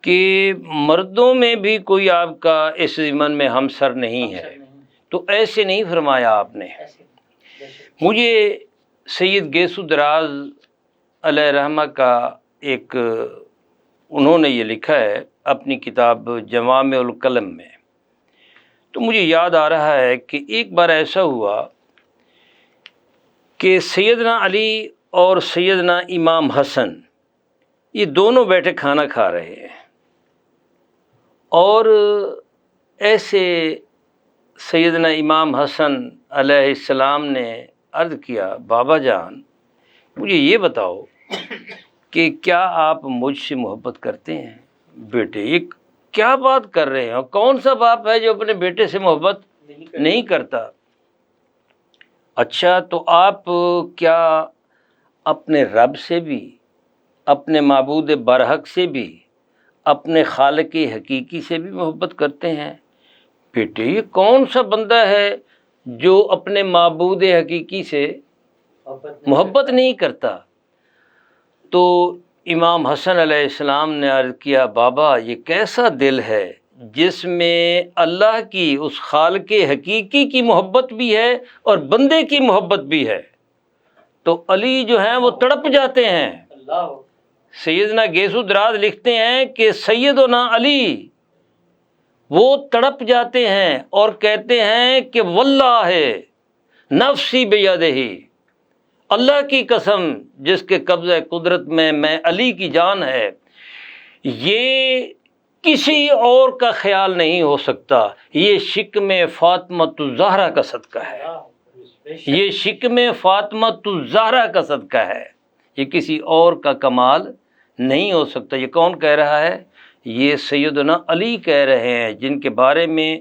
کہ مردوں میں بھی کوئی آپ کا اس ضمن میں ہمسر نہیں ہے، تو ایسے نہیں فرمایا آپ نے. مجھے سید گیسو دراز علیہ رحمہ کا ایک انہوں نے یہ لکھا ہے اپنی کتاب جوامع الکلم میں، تو مجھے یاد آ رہا ہے کہ ایک بار ایسا ہوا کہ سیدنا علی اور سیدنا امام حسن یہ دونوں بیٹھے کھانا کھا رہے ہیں، اور ایسے سیدنا امام حسن علیہ السلام نے عرض کیا بابا جان مجھے یہ بتاؤ کہ کیا آپ مجھ سے محبت کرتے ہیں؟ بیٹے یہ کیا بات کر رہے ہیں، کون سا باپ ہے جو اپنے بیٹے سے محبت نہیں کرتا؟ اچھا تو آپ کیا اپنے رب سے بھی، اپنے معبود برحق سے بھی، اپنے خالق حقیقی سے بھی محبت کرتے ہیں؟ بیٹے یہ کون سا بندہ ہے جو اپنے معبود حقیقی سے محبت نہیں کرتا؟ تو امام حسن علیہ السلام نے عرض کیا بابا یہ کیسا دل ہے جس میں اللہ کی اس خالق حقیقی کی محبت بھی ہے اور بندے کی محبت بھی ہے. تو علی جو ہیں وہ تڑپ جاتے ہیں. سیدنا گیسو دراز لکھتے ہیں کہ سیدنا علی وہ تڑپ جاتے ہیں اور کہتے ہیں کہ واللہ نفسی بیدہ، اللہ کی قسم جس کے قبضہ قدرت میں علی کی جان ہے، یہ کسی اور کا خیال نہیں ہو سکتا، یہ شکم فاطمۃ الزہرا کا صدقہ ہے، یہ شکم فاطمۃ الزہرا کا صدقہ ہے، یہ کسی اور کا کمال نہیں ہو سکتا. یہ کون کہہ رہا ہے؟ یہ سیدنا علی کہہ رہے ہیں، جن کے بارے میں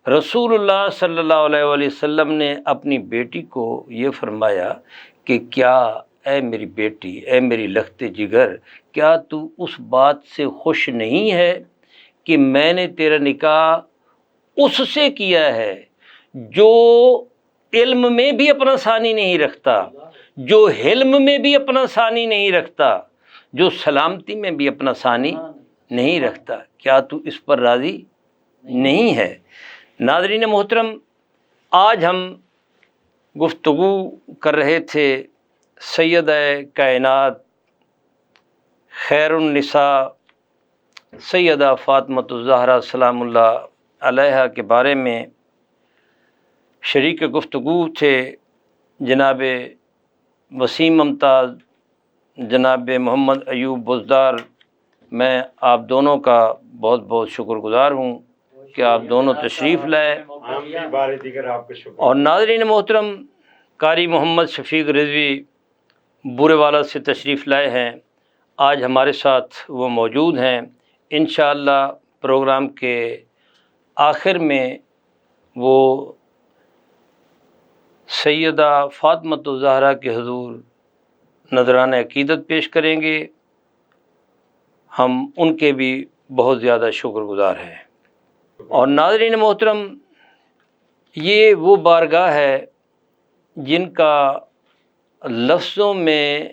رسول اللہ صلی اللہ علیہ وآلہ وسلم نے اپنی بیٹی کو یہ فرمایا کہ کیا اے میری بیٹی، اے میری لخت جگر، کیا تو اس بات سے خوش نہیں ہے کہ میں نے تیرا نکاح اس سے کیا ہے جو علم میں بھی اپنا ثانی نہیں رکھتا، جو حلم میں بھی اپنا ثانی نہیں رکھتا، جو سلامتی میں بھی اپنا ثانی نہیں رکھتا، کیا تو اس پر راضی نہیں ہے؟ ناظرین محترم، آج ہم گفتگو کر رہے تھے سیدہ کائنات خیر النساء سیدہ فاطمۃ الزہرا سلام اللہ علیہا کے بارے میں. شریک گفتگو تھے جناب وسیم ممتاز، جناب محمد ایوب بزدار. میں آپ دونوں کا بہت بہت شکر گزار ہوں کہ آپ دونوں تشریف لائے. اور ناظرین محترم، قاری محمد شفیق رضوی بورے والا سے تشریف لائے ہیں، آج ہمارے ساتھ وہ موجود ہیں. انشاءاللہ پروگرام کے آخر میں وہ سیدہ فاطمۃ الزہرا کے حضور نذرانہ عقیدت پیش کریں گے. ہم ان کے بھی بہت زیادہ شکر گزار ہیں. اور ناظرین محترم، یہ وہ بارگاہ ہے جن کا لفظوں میں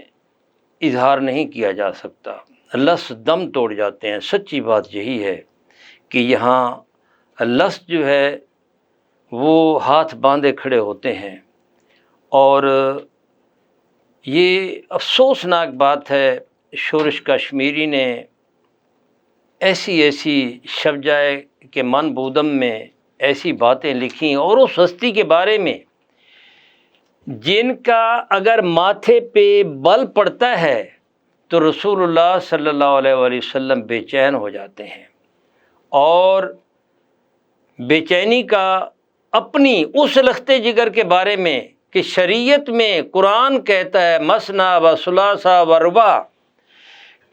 اظہار نہیں کیا جا سکتا، لفظ دم توڑ جاتے ہیں. سچی بات یہی ہے کہ یہاں لفظ جو ہے وہ ہاتھ باندھے کھڑے ہوتے ہیں. اور یہ افسوسناک بات ہے، شورش کشمیری نے ایسی شبجائے کے من بودم میں ایسی باتیں لکھی اور اس ہستی کے بارے میں جن کا اگر ماتھے پہ بل پڑتا ہے تو رسول اللہ صلی اللہ علیہ وآلہ وسلم بے چین ہو جاتے ہیں. اور بے چینی کا اپنی اس لخت جگر کے بارے میں کہ شریعت میں قرآن کہتا ہے مثنی و ثلاثہ و رباع،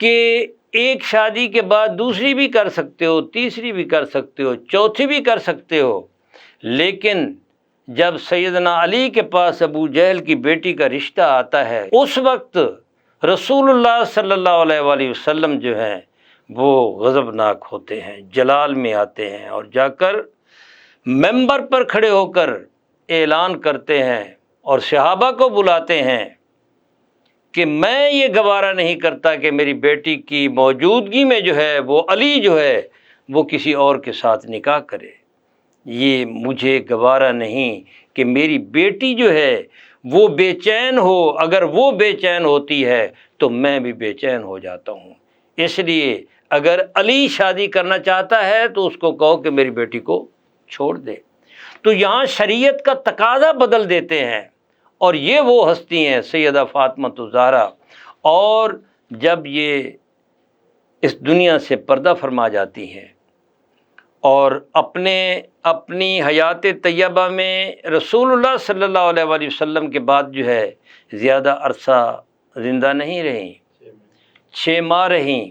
کہ ایک شادی کے بعد دوسری بھی کر سکتے ہو، تیسری بھی کر سکتے ہو، چوتھی بھی کر سکتے ہو. لیکن جب سیدنا علی کے پاس ابو جہل کی بیٹی کا رشتہ آتا ہے، اس وقت رسول اللہ صلی اللہ علیہ وآلہ وسلم جو ہیں وہ غضبناک ہوتے ہیں، جلال میں آتے ہیں اور جا کر ممبر پر کھڑے ہو کر اعلان کرتے ہیں اور صحابہ کو بلاتے ہیں کہ میں یہ گوارہ نہیں کرتا کہ میری بیٹی کی موجودگی میں جو ہے وہ علی جو ہے وہ کسی اور کے ساتھ نکاح کرے. یہ مجھے گوارہ نہیں کہ میری بیٹی جو ہے وہ بے چین ہو. اگر وہ بے چین ہوتی ہے تو میں بھی بے چین ہو جاتا ہوں. اس لیے اگر علی شادی کرنا چاہتا ہے تو اس کو کہو کہ میری بیٹی کو چھوڑ دے. تو یہاں شریعت کا تقاضا بدل دیتے ہیں. اور یہ وہ ہستی ہیں سیدہ فاطمۃ الزہرا. اور جب یہ اس دنیا سے پردہ فرما جاتی ہیں اور اپنی حیات طیبہ میں رسول اللہ صلی اللہ علیہ وآلہ وسلم کے بعد جو ہے زیادہ عرصہ زندہ نہیں رہیں، 6 ماہ رہیں.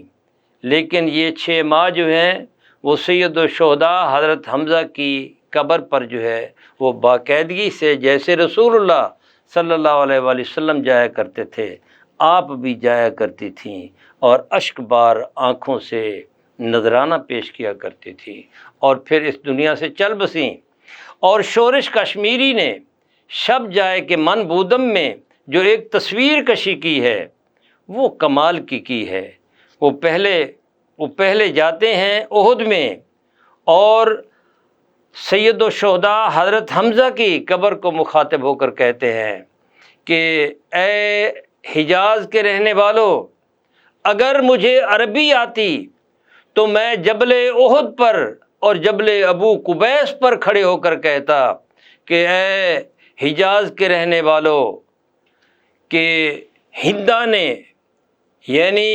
لیکن یہ 6 ماہ جو ہیں وہ سید الشہداء حضرت حمزہ کی قبر پر جو ہے وہ باقاعدگی سے جیسے رسول اللہ صلی اللہ علیہ وآلہ وسلم جایا کرتے تھے آپ بھی جایا کرتی تھیں اور اشک بار آنکھوں سے نذرانہ پیش کیا کرتی تھی اور پھر اس دنیا سے چل بسیں. اور شورش کشمیری نے شب جائے کے من بودم میں جو ایک تصویر کشی کی ہے وہ کمال کی ہے. وہ پہلے جاتے ہیں احد میں اور سید الشہداء حضرت حمزہ کی قبر کو مخاطب ہو کر کہتے ہیں کہ اے حجاز کے رہنے والوں، اگر مجھے عربی آتی تو میں جبل احد پر اور جبل ابو قبیس پر کھڑے ہو کر کہتا کہ اے حجاز کے رہنے والوں، کہ ہندہ نے یعنی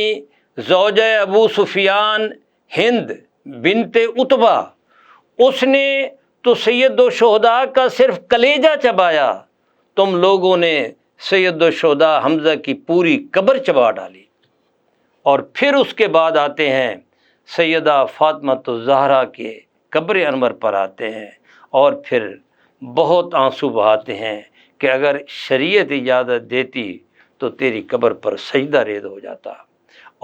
زوجہ ابو سفیان ہند بنت عتبہ، اس نے تو سید الشہداء کا صرف کلیجہ چبایا، تم لوگوں نے سید الشہداء حمزہ کی پوری قبر چبا ڈالی۔ اور پھر اس کے بعد آتے ہیں سیدہ فاطمہ الزہرا کے قبر انور پر آتے ہیں، اور پھر بہت آنسو بہاتے ہیں کہ اگر شریعت اجازت دیتی تو تیری قبر پر سجدہ ریز ہو جاتا۔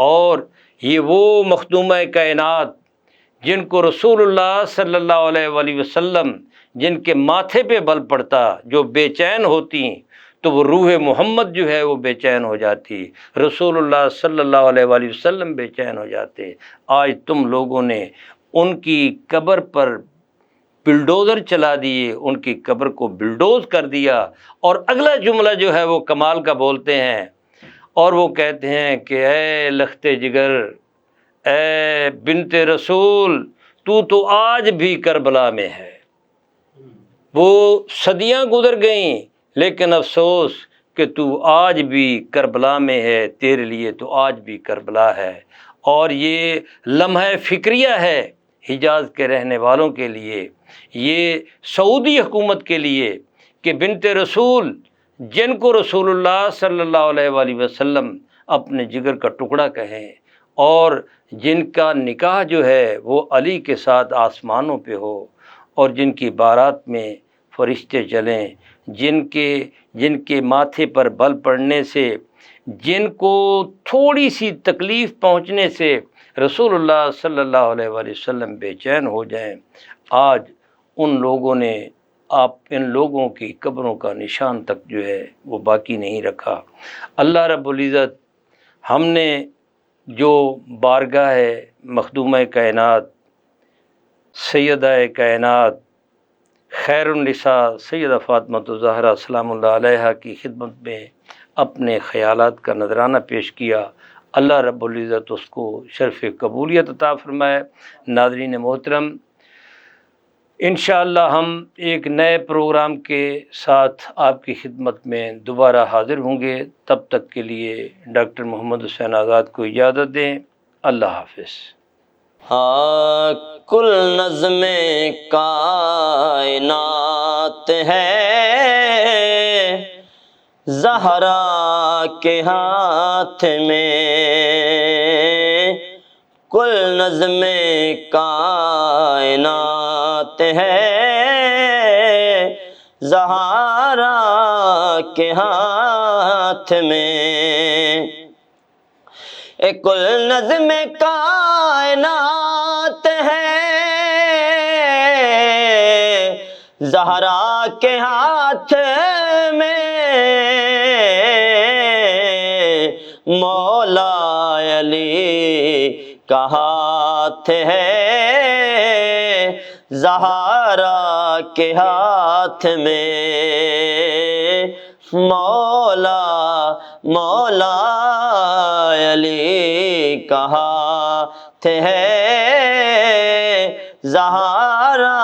اور یہ وہ مخدومہ کائنات جن کو رسول اللہ صلی اللہ علیہ وآلہ وسلم جن کے ماتھے پہ بل پڑتا، جو بے چین ہوتی تو وہ روح محمد جو ہے وہ بے چین ہو جاتی، رسول اللہ صلی اللہ علیہ وآلہ وسلم بے چین ہو جاتے۔ آج تم لوگوں نے ان کی قبر پر بلڈوزر چلا دیے، ان کی قبر کو بلڈوز کر دیا، اور اگلا جملہ جو ہے وہ کمال کا بولتے ہیں، اور وہ کہتے ہیں کہ اے لخت جگر، اے بنت رسول، تو آج بھی کربلا میں ہے۔ وہ صدیاں گزر گئیں لیکن افسوس کہ تو آج بھی کربلا میں ہے، تیرے لیے تو آج بھی کربلا ہے۔ اور یہ لمحہ فکریہ ہے حجاز کے رہنے والوں کے لیے، یہ سعودی حکومت کے لیے، کہ بنت رسول جن کو رسول اللہ صلی اللہ علیہ وآلہ وسلم اپنے جگر کا ٹکڑا کہیں، اور جن کا نکاح جو ہے وہ علی کے ساتھ آسمانوں پہ ہو، اور جن کی بارات میں فرشتے چلیں، جن کے ماتھے پر بل پڑنے سے، جن کو تھوڑی سی تکلیف پہنچنے سے رسول اللہ صلی اللہ علیہ وآلہ وسلم بے چین ہو جائیں، آج ان لوگوں نے ان لوگوں کی قبروں کا نشان تک جو ہے وہ باقی نہیں رکھا۔ اللہ رب العزت ہم نے جو بارگاہ مخدومہ کائنات سیدہ کائنات خیر النساء سیدہ فاطمہ الزہرا سلام اللہ علیہا کی خدمت میں اپنے خیالات کا نذرانہ پیش کیا، اللہ رب العزت اس کو شرف قبولیت عطا فرمائے۔ ناظرین محترم، انشاءاللہ ہم ایک نئے پروگرام کے ساتھ آپ کی خدمت میں دوبارہ حاضر ہوں گے، تب تک کے لیے ڈاکٹر محمد حسین آزاد کو اجازت دیں۔ اللہ حافظ۔ ہاں کل نظم کائنات ہے زہرا کے ہاتھ میں، کل نظم کائنات ہے زہرا کے ہاتھ میں، کل نظم کائنات ہے زہرا کے ہاتھ میں، مولا علی کا ہاتھ ہے زہرا کے ہاتھ میں، مولا علی کا ہاتھ ہے زہرا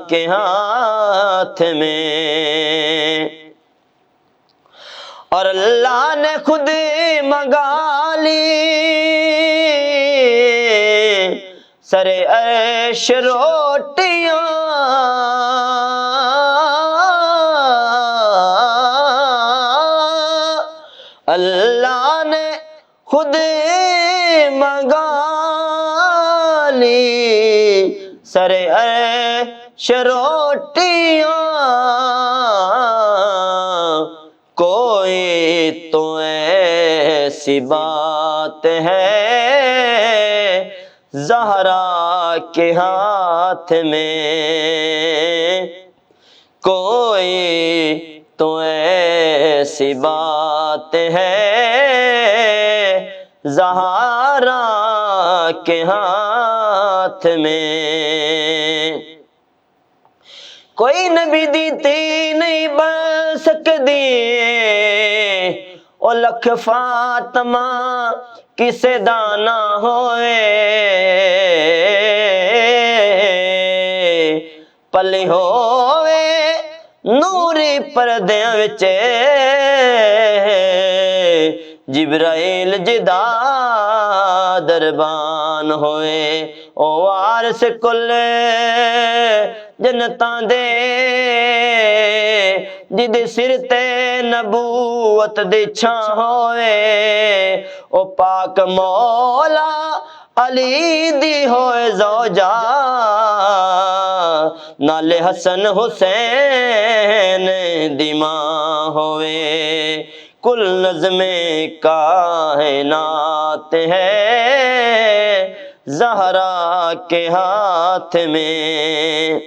کے ہاتھ میں، اور اللہ نے خود منگا لی سر عرش روٹیاں، اللہ نے خود منگا لی سر عرش روٹیاں، کوئی تو ایسی بات ہے زہرا کے ہاتھ میں، کوئی تو ایسی بات ہے زہرا کے ہاتھ میں، کوئی نبی دیتی نہیں بن سکتی او لکھ فاطمہ کسے دانا ہوئے پلی ہوئے نوری پردیاں وچ جبرائیل جدا دربان ہوئے او وارث کل جنتاں دے جد سر تے نبوت دی چھاں ہوئے او پاک مولا علی دی ہوئے زوجہ نالے حسن حسین دی ماں ہوئے کل نظم کائنات ہے زہرا کے ہاتھ میں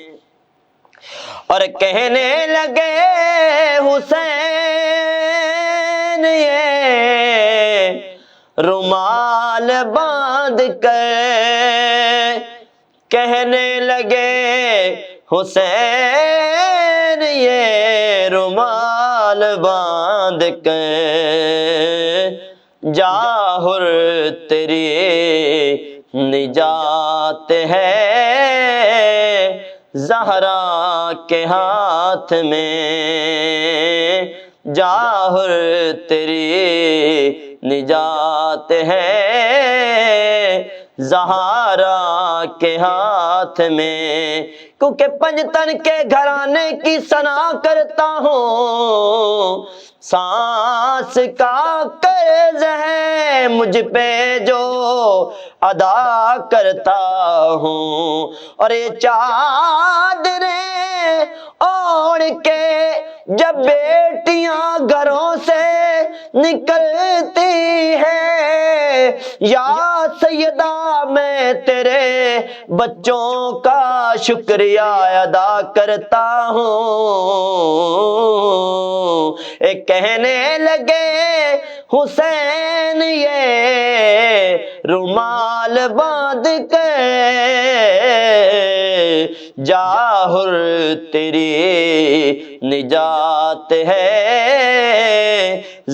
اور کہنے لگے حسین یہ رومال باندھ کر کہنے لگے حسین یہ رومال باندھ کر جاہر تیری نجات ہے زہرا کے ہاتھ میں جاہر تیری نجات ہے زہرا کے ہاتھ میں کیونکہ پنجتن کے گھرانے کی ثنا کرتا ہوں سانس کا قرض ہے مجھ پہ جو ادا کرتا ہوں اور یہ چادریں اوڑھ کے جب بیٹیاں گھروں سے نکلتی ہیں یا سیدہ میں تیرے بچوں کا شکریہ ادا کرتا ہوں ایک کہنے لگے حسین یہ رومال باندھ کے جاہر تیری نجات ہے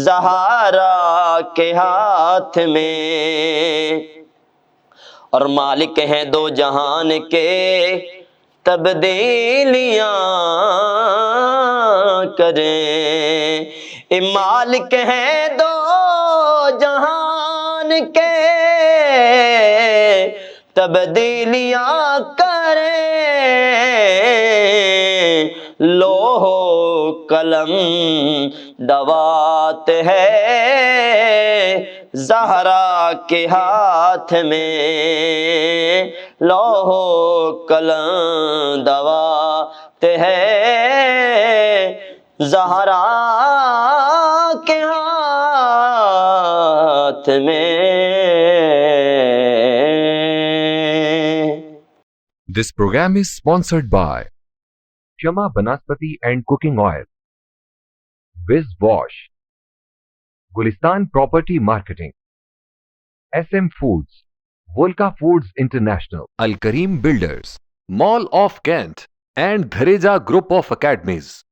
زہرا کے ہاتھ میں اور مالک ہیں دو جہان کے تبدیلیاں کریں مالک ہیں دو جہان کے تبدیلیاں کریں لوح قلم دوات ہے زہرا کے ہاتھ میں لوح قلم دوات ہے زہرا کے ہاتھ میں. This program is sponsored by Shama Banaspati and Cooking Oil, Wiz Wash, Gulistan Property Marketing, SM Foods, Volca Foods International, Al Kareem Builders, Mall of Kent, and Dhareja Group of Academies.